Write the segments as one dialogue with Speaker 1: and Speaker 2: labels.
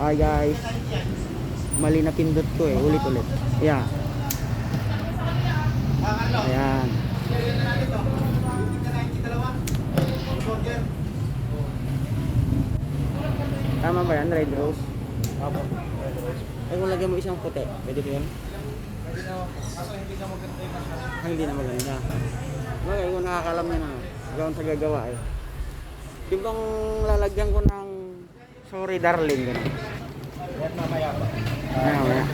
Speaker 1: Ay guys, mali na pindot ko eh. Ulit-ulit. Ayan. Ayan. Tama ba yan? Red rose?
Speaker 2: Apo.
Speaker 1: Ay, kung lagyan mo isang puti, pwede ba yun?
Speaker 2: Pwede na, kaso hindi na maganda yung masyado.
Speaker 1: Ay, hindi na maganda. Bagay, kung nakakalam niya na. Gawin sa gagawa eh. Yung bang lalagyan ko ng sorry darling. Ganun.
Speaker 2: Yan mamaya pa.
Speaker 1: Mamaya.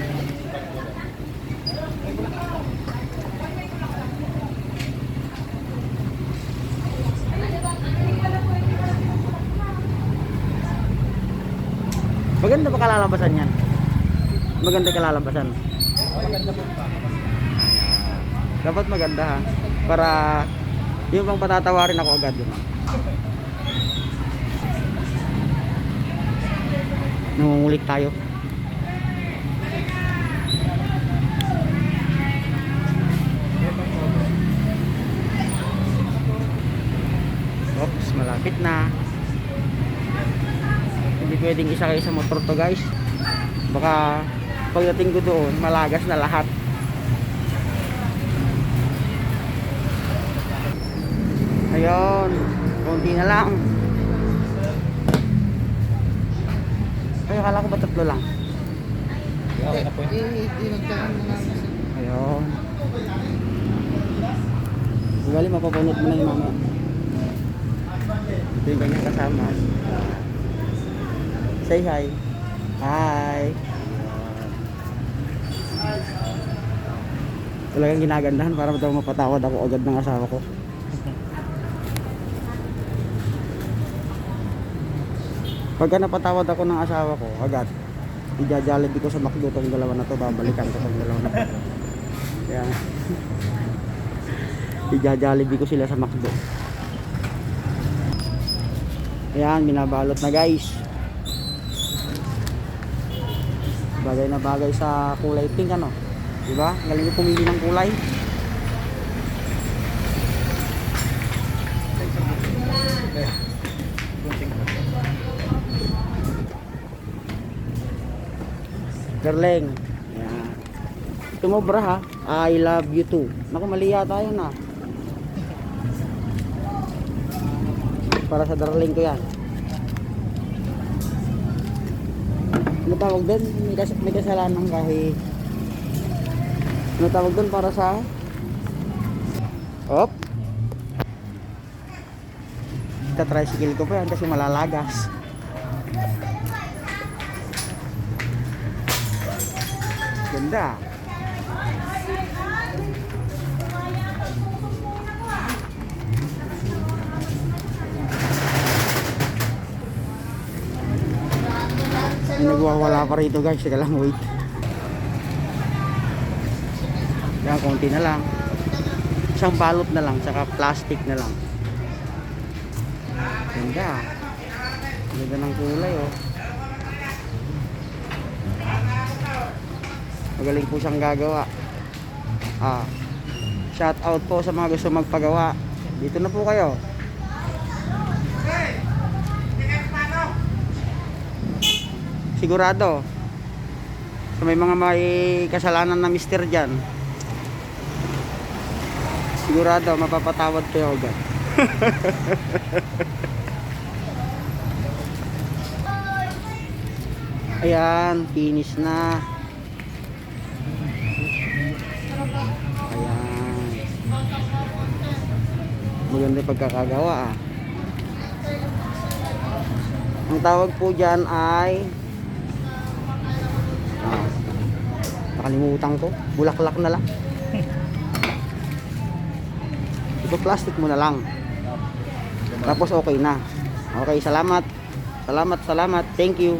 Speaker 1: Maganda pa kalalabasan yan. Maganda kalalabasan.
Speaker 2: Maganda po pa.
Speaker 1: Dapat maganda ha. Para yung bang patatawarin ako agad yun. Nangungulik tayo. Oops, malapit na. Hindi pwedeng isakay sa motor to guys. Baka pagdating ko doon, malagas na lahat. Ayun, konti na lang. Ay, akala ko ba tatlo lang?
Speaker 2: Okay na po yun.
Speaker 1: Ayun. Ugali, mapapunod mo na yung mama. Ito yung kanyang kasama. Say hi. Hi. Talagang ginagandahan para mapatawad ako agad ng asawa ko. Pagka napatawad ako ng asawa ko, agad i-jollibee ko sa McDo tong dalawa na to, babalikan ko tong dalawa na to. Yan. I-jollibee ko sila sa McDo. Ayan, binabalot na guys. Bagay na bagay sa kulay pink ano. Diba? Galing ko pumili ng kulay. Garleng. Ayan. Tumobra ha. I love you too. Naku, mali yata yun ha. Para sa darling ko yan. Ano tawag doon? May kasalanan kahit. Ano tawag doon para sa op? Tricycle ko pa yan kasi malalagas. Ganda. Nagwawala pa rito guys, teka lang, wait. Yan, konti na lang. Isang balot na lang, saka plastic na lang. Ganda. Ganda ng kulay oh. Magaling po siyang gagawa. Shout out po sa mga gusto magpagawa. Dito na po kayo. Sigurado. So may mga may kasalanan na mister dyan. Sigurado mapapatawad kayo agad. Ayan, finish na. Ayan. Maganda yung pagkakagawa ah. Ang tawag po dyan ay nakalimutan ko. Bulaklak na lang. Ito plastic mo na lang. Tapos okay na. Okay, salamat. Salamat. Thank you.